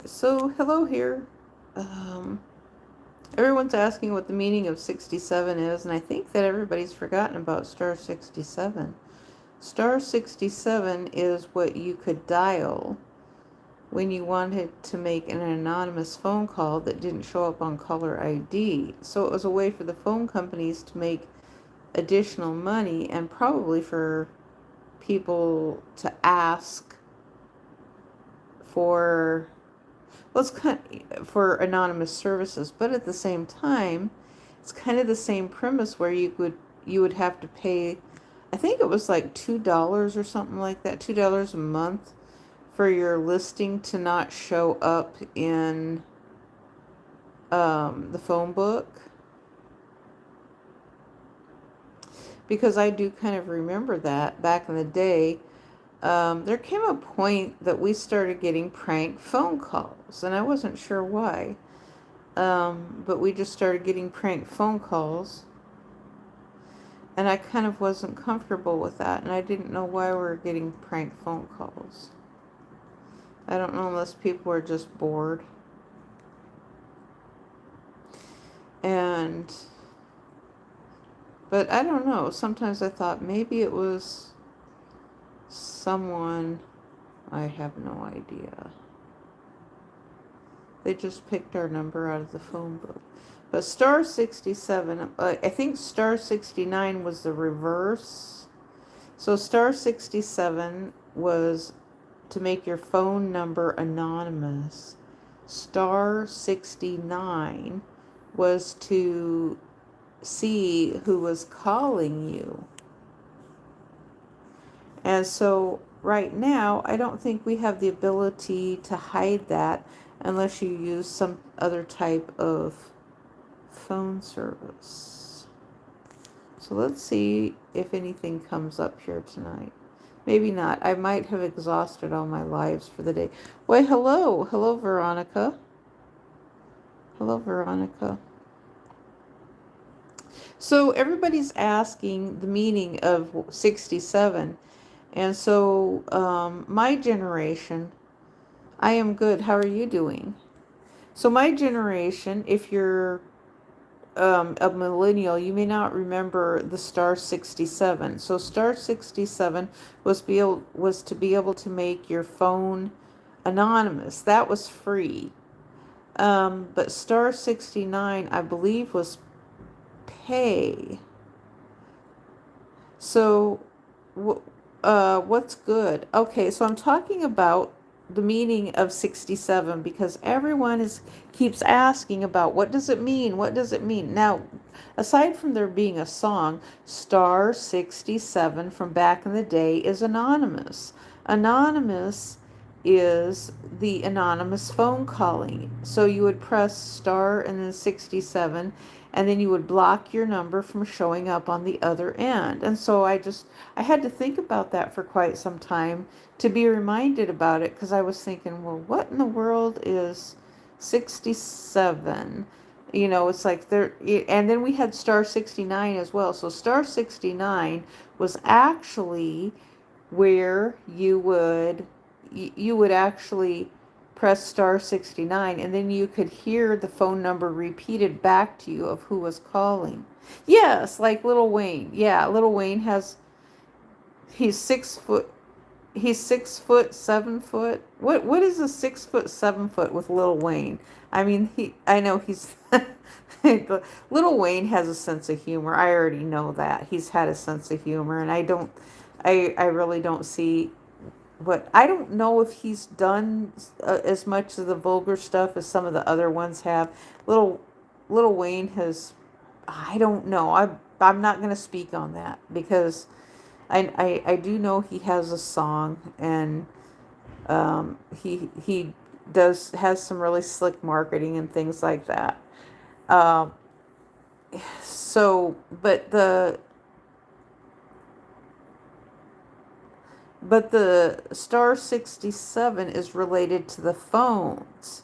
So, hello here. Um, Everyone's asking what the meaning of 67 is, and I think that everybody's forgotten about star 67. Star 67 is what you could dial when you wanted to make an anonymous phone call that didn't show up on caller ID. So, it was a way for the phone companies to make additional money and probably for people to ask for well, it's kind of for anonymous services, but at the same time, it's kind of the same premise where you would have to pay. I think it was like $2 or something like that, $2 a month for your listing to not show up in the phone book. Because I do kind of remember that back in the day. There came a point that we started getting prank phone calls, and I wasn't sure why. But we just started getting prank phone calls, and I kind of wasn't comfortable with that, and I didn't know why we were getting prank phone calls. I don't know unless people were just bored. And, but I don't know. Sometimes I thought maybe it was someone, I have no idea. They just picked our number out of the phone book. But star 67, I think star 69 was the reverse. So star 67 was to make your phone number anonymous. Star 69 was to see who was calling you. And so right now, I don't think we have the ability to hide that unless you use some other type of phone service. So let's see if anything comes up here tonight. Maybe not. I might have exhausted all my lives for the day. Why, hello. Hello, Veronica. Hello, Veronica. So everybody's asking the meaning of 67. And so my generation, I am good. How are you doing? So my generation, if you're a millennial, you may not remember the star 67. So star 67 was to be able to make your phone anonymous. That was free. But star 69, I believe, was pay. So what's good? Okay, so I'm talking about the meaning of 67 because everyone keeps asking about what does it mean? What does it mean? Now, aside from there being a song, star 67 from back in the day is anonymous. Anonymous is the anonymous phone calling. So you would press star and then 67, and then you would block your number from showing up on the other end. And so I had to think about that for quite some time to be reminded about it, because I was thinking, well, what in the world is 67? You know, it's like there, and then we had star 69 as well. So star 69 was actually where you would actually press star 69, and then you could hear the phone number repeated back to you of who was calling. Yes, like Little Wayne. Yeah, Little Wayne he's 6 foot. He's 6 foot, 7 foot. What is a 6 foot, 7 foot with Little Wayne? I mean, I know he's Little Wayne has a sense of humor. I already know that. He's had a sense of humor, and I really don't see what, I don't know if he's done as much of the vulgar stuff as some of the other ones have. Little Wayne has, I don't know. I'm not going to speak on that because I do know he has a song, and he has some really slick marketing and things like that. Um, so, but the star 67 is related to the phones.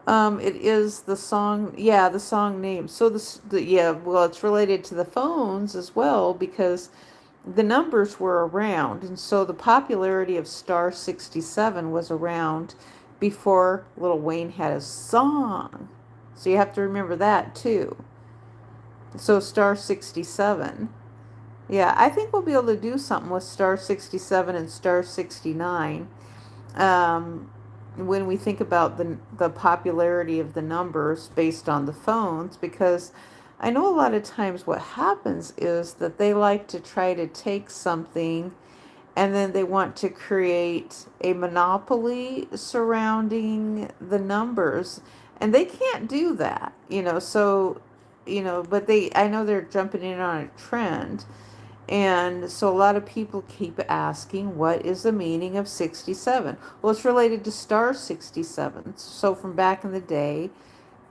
It is the song, yeah, the song name. So yeah, well, it's related to the phones as well because the numbers were around, and so the popularity of star 67 was around before Lil Wayne had a song. So you have to remember that too. So star 67. Yeah, I think we'll be able to do something with star 67 and star 69. Um, when we think about the popularity of the numbers based on the phones, because I know a lot of times what happens is that they like to try to take something and then they want to create a monopoly surrounding the numbers, and they can't do that, so but I know they're jumping in on a trend. And so a lot of people keep asking, what is the meaning of 67? Well, it's related to star 67. So from back in the day,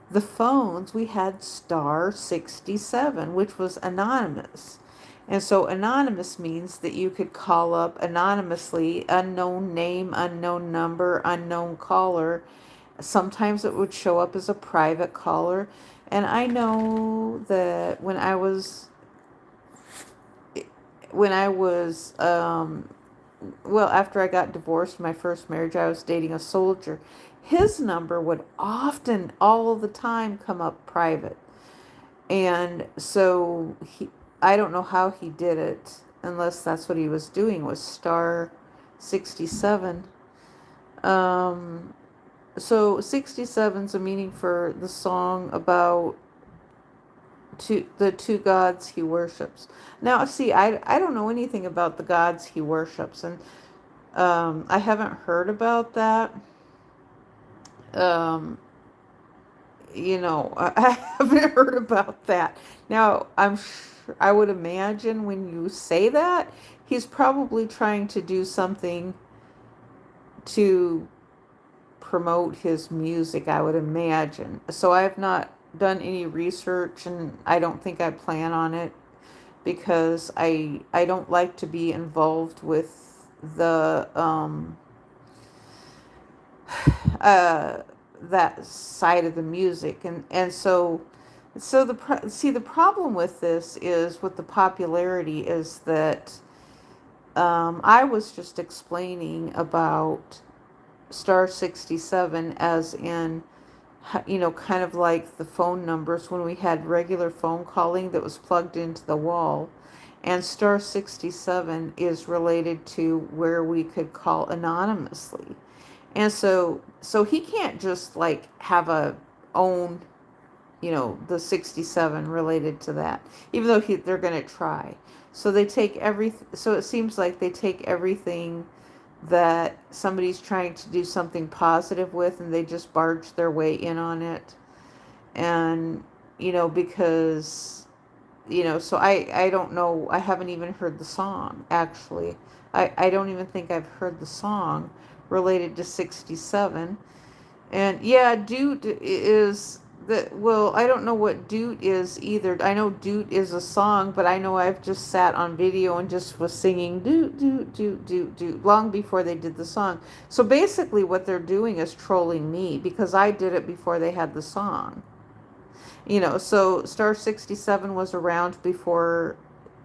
the phones, we had star 67, which was anonymous. And so anonymous means that you could call up anonymously, unknown name, unknown number, unknown caller. Sometimes it would show up as a private caller. And I know that when I was after I got divorced, my first marriage, I was dating a soldier. His number would often, all the time, come up private. And so I don't know how he did it, unless that's what he was doing, was star 67. So 67's a meaning for the song about the two gods he worships. Now, see, I don't know anything about the gods he worships, and I haven't heard about that. Um, I haven't heard about that. Now, I would imagine when you say that, he's probably trying to do something to promote his music, I would imagine. So I have not done any research, and I don't think I plan on it, because I don't like to be involved with the that side of the music, and so the problem with this is, with the popularity, is that I was just explaining about star 67 as in, kind of like the phone numbers when we had regular phone calling that was plugged into the wall. And star 67 is related to where we could call anonymously. And so he can't just like have a own, the 67 related to that, even though they're going to try. So they take so it seems like they take everything that somebody's trying to do something positive with, and they just barge their way in on it. And because so I don't know, I haven't even heard the song, actually. I don't even think I've heard the song related to 67. And yeah, Doot is well, I don't know what Doot is either. I know Doot is a song, but I know I've just sat on video and just was singing Doot, Doot, Doot, Doot, Doot long before they did the song. So basically what they're doing is trolling me, because I did it before they had the song. So star 67 was around before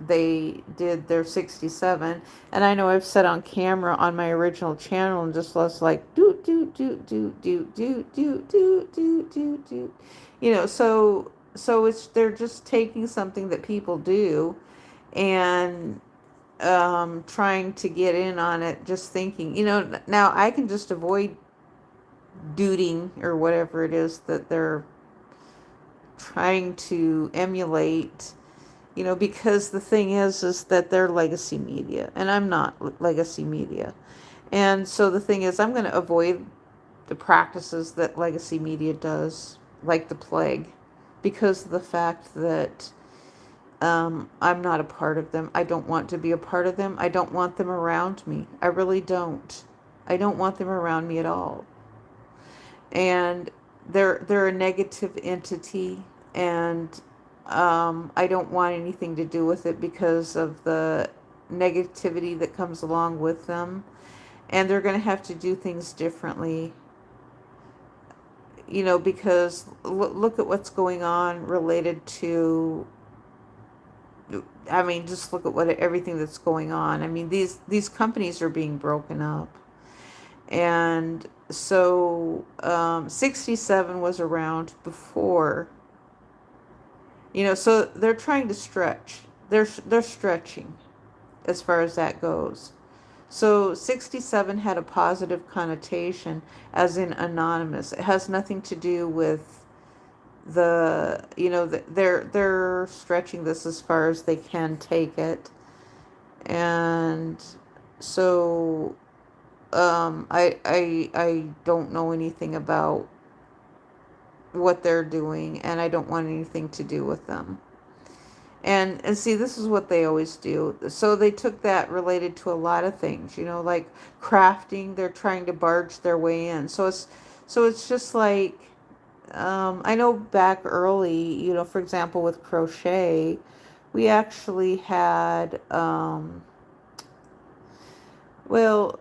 they did their 67. And I know I've said on camera on my original channel and just was like doot doot doot doot doot doot doot doot doot doot doot. So they're just taking something that people do and trying to get in on it, just thinking, now I can just avoid dooting or whatever it is that they're trying to emulate, because the thing is that they're legacy media and I'm not legacy media. And so the thing is, I'm going to avoid the practices that legacy media does, like the plague, because of the fact that I'm not a part of them. I don't want to be a part of them. I don't want them around me. I really don't. I don't want them around me at all. And they're a negative entity, and I don't want anything to do with it because of the negativity that comes along with them. And they're going to have to do things differently, because look at what's going on related to, I mean, just look at everything that's going on. I mean, these companies are being broken up. And So 67 was around before, so they're trying to stretch. They're stretching as far as that goes. So 67 had a positive connotation, as in anonymous. It has nothing to do with they're stretching this as far as they can take it. And so I don't know anything about what they're doing, and I don't want anything to do with them. And see, this is what they always do. So they took that related to a lot of things, like crafting. They're trying to barge their way in. So it's just like, I know back early, for example, with crochet, we actually had, well,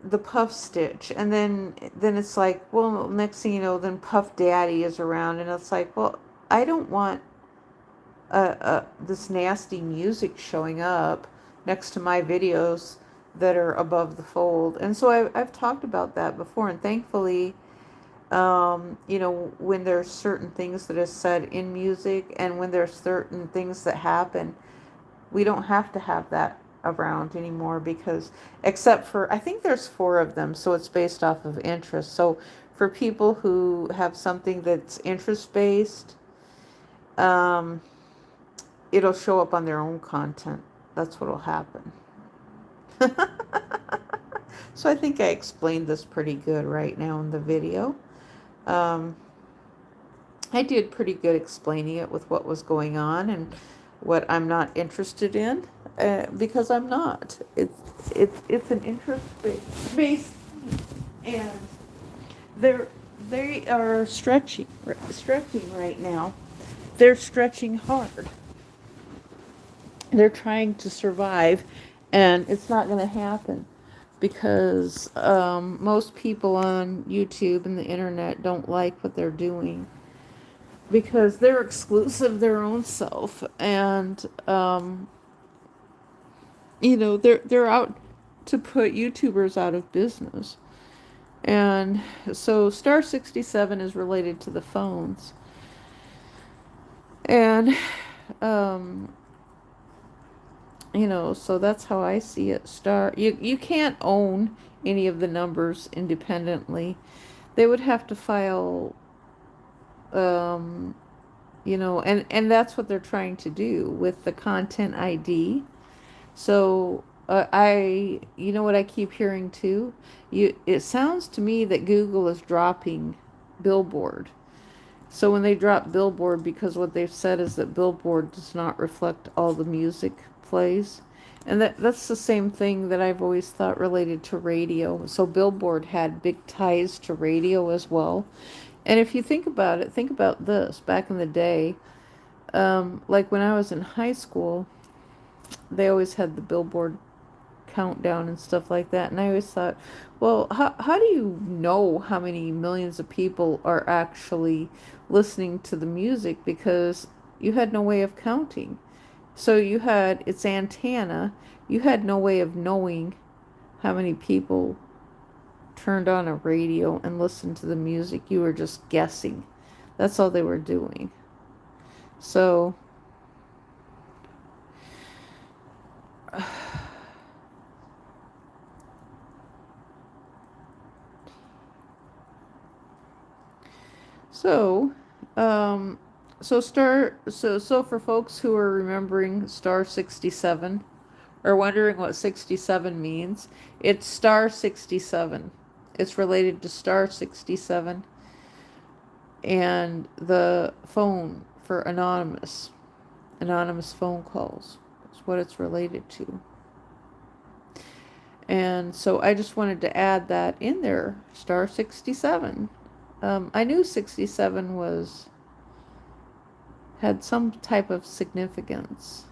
the puff stitch, and then it's like, well, next thing you know, then Puff Daddy is around, and it's like, well, I don't want this nasty music showing up next to my videos that are above the fold. And so I've talked about that before, and thankfully, when there's certain things that are said in music, and when there's certain things that happen, we don't have to have that around anymore, because except for, I think there's 4 of them, so it's based off of interest. So for people who have something that's interest based, it'll show up on their own content. That's what'll happen. So I think I explained this pretty good right now in the video. I did pretty good explaining it with what was going on and what I'm not interested in, because I'm not. It's an interest based, and they are stretching right now. They're stretching hard. They're trying to survive, and it's not going to happen, because most people on YouTube and the internet don't like what they're doing, because they're exclusive their own self, and they're out to put YouTubers out of business. And so Star 67 is related to the phones, and so that's how I see it. You can't own any of the numbers independently. They would have to file, and that's what they're trying to do with the content ID. So what I keep hearing too, it sounds to me that Google is dropping Billboard. So when they drop Billboard, because what they've said is that Billboard does not reflect all the music plays. And that's the same thing that I've always thought related to radio. So Billboard had big ties to radio as well. And if you think about it, think about this. Back in the day, like when I was in high school, they always had the Billboard countdown and stuff like that. And I always thought, well, how do you know how many millions of people are actually listening to the music? Because you had no way of counting. So you had its antenna. You had no way of knowing how many people turned on a radio and listened to the music. You were just guessing. That's all they were doing. So So, so for folks who are remembering Star 67 or wondering what 67 means, it's Star 67. It's related to Star 67 and the phone for anonymous phone calls. That's what it's related to. And so I just wanted to add that in there, Star 67. I knew 67 had some type of significance.